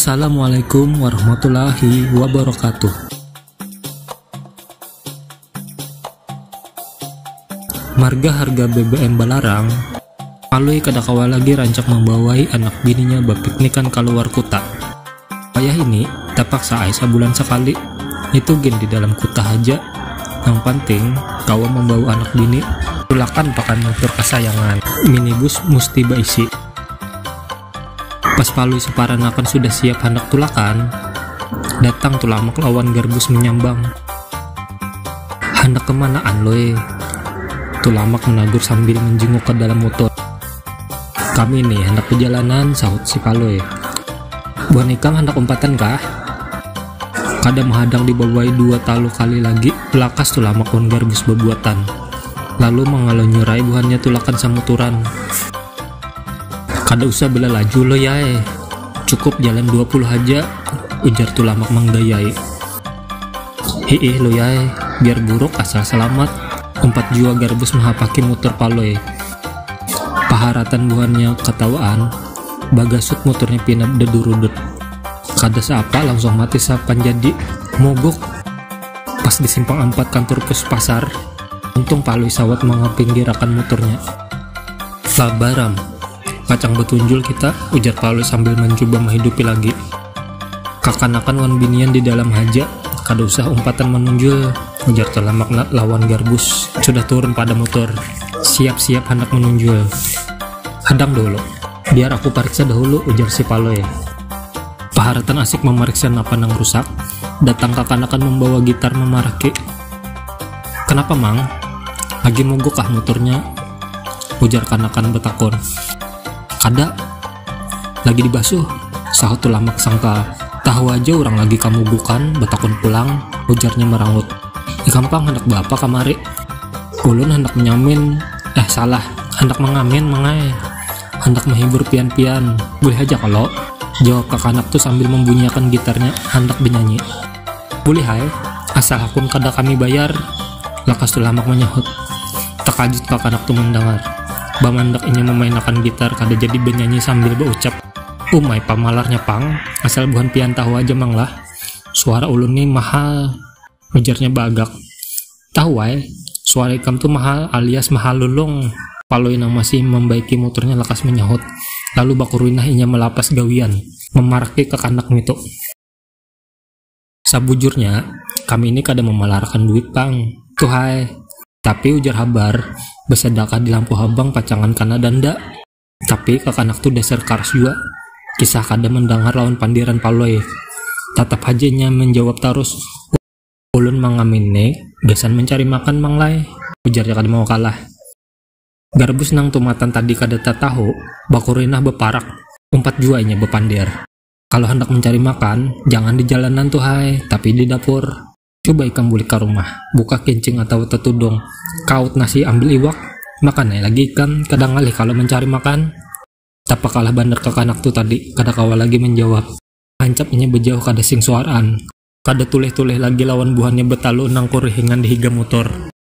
Assalamualaikum warahmatullahi wabarakatuh. Marga harga BBM balarang, Palui kadakawa lagi rancak membawai anak bininya berpiknikan keluar kota. Ayah ini terpaksa sebulan sekali, itu gen di dalam kota aja. Yang penting, kawa membawa anak bini, tulakan pakai motor kesayangan, minibus musti baisi. Pas Palui separanakan sudah siap hendak tulakan, datang tulamak lawan garbus menyambang. Hendak kemanaan loe? Tulamak menagur sambil menjenguk ke dalam motor. Kami nih hendak perjalanan, sahut si Palui. Buan ikam hendak umpatan kah? Kada menghadang dibawai 2 talu kali lagi, pelakas tulamak on garbus bebuatan. Lalu mengalau nyurai buhannya tulakan samuturan. Kada usah bela laju lo yae, cukup jalan 20 aja, ujar tulamak mangdayai. Hiih lo yae, biar buruk asal selamat, 4 jua garbus mahapaki muter Palui. Paharatan buhannya ketawaan, bagasuk motornya pinap dedurudut. Kada seapa langsung mati sapan jadi, mogok. Pas di simpang 4 kantor pos pasar, untung Palui sawat mengapinggirakan motornya. Labaram, kacang betunjul kita, ujar Palui sambil mencoba menghidupi lagi. Kakanakan wan binian di dalam haja, kada usah umpatan menunjul, ujar telamak lawan garbus. Sudah turun pada motor, siap-siap hendak menunjul. Hadang dulu, biar aku periksa dahulu, ujar si Palui. Paharatan asik memeriksa apa nang rusak, datang kakanakan membawa gitar memaraki. Kenapa mang? Lagi mogok kah motornya? Ujar kanakan betakon. Kada, lagi dibasuh, sahut tulamak sangka. Tahu aja orang lagi kamu bukan, betakon pulang, ujarnya merangut. Gampang hendak bapak kamari. Ulun hendak menyamin, salah, hendak mengamin mengai. Hendak menghibur pian-pian, boleh aja kalau, jawab kakanak tuh sambil membunyikan gitarnya, hendak bernyanyi. Boleh hai, asal hakun kada kami bayar, lakas tulamak menyahut. Takajut kakanak tuh mendengar. Bamandak ini memainkan gitar kada jadi bernyanyi sambil berucap, umay pamalarnya pang, asal buhan pian tahu aja mang lah. Suara ulun nih mahal, ujarnya bagak. Tahu ay, suara ikam tuh mahal alias mahal lulung. Palui yang masih membaiki motornya lekas menyahut. Lalu bakuruinah inya melapas gawian, memaraki ke kanak itu. Sabujurnya, kami ini kada memalarkan duit pang, tuh hai. Tapi ujar habar, bersedekah di lampu habang pacangan kana danda. Tapi kakanak tuh dasar kars juga. Kisah kada mendengar lawan pandiran Palui. Tatap hajanya menjawab tarus. Ulun mangamin nek, gasan mencari makan manglai. Ujarnya kada mau kalah. Garbus nang tumatan tadi kada tahu, bakurinah beparak. 4 juanya bepandir. Kalau hendak mencari makan, jangan di jalanan tuh hai, tapi di dapur. Coba ikam balik ke rumah, buka kencing atau tetudong, kaut nasi ambil iwak, makan lagi ikan, kadang alih kalau mencari makan. Tapa kalah bandar kakanak tuh tadi, kada kawa lagi menjawab. Ancapnya bejauh kada sing suaraan, kada tuleh-tuleh lagi lawan buhannya betalu nang kurihingan di higa motor.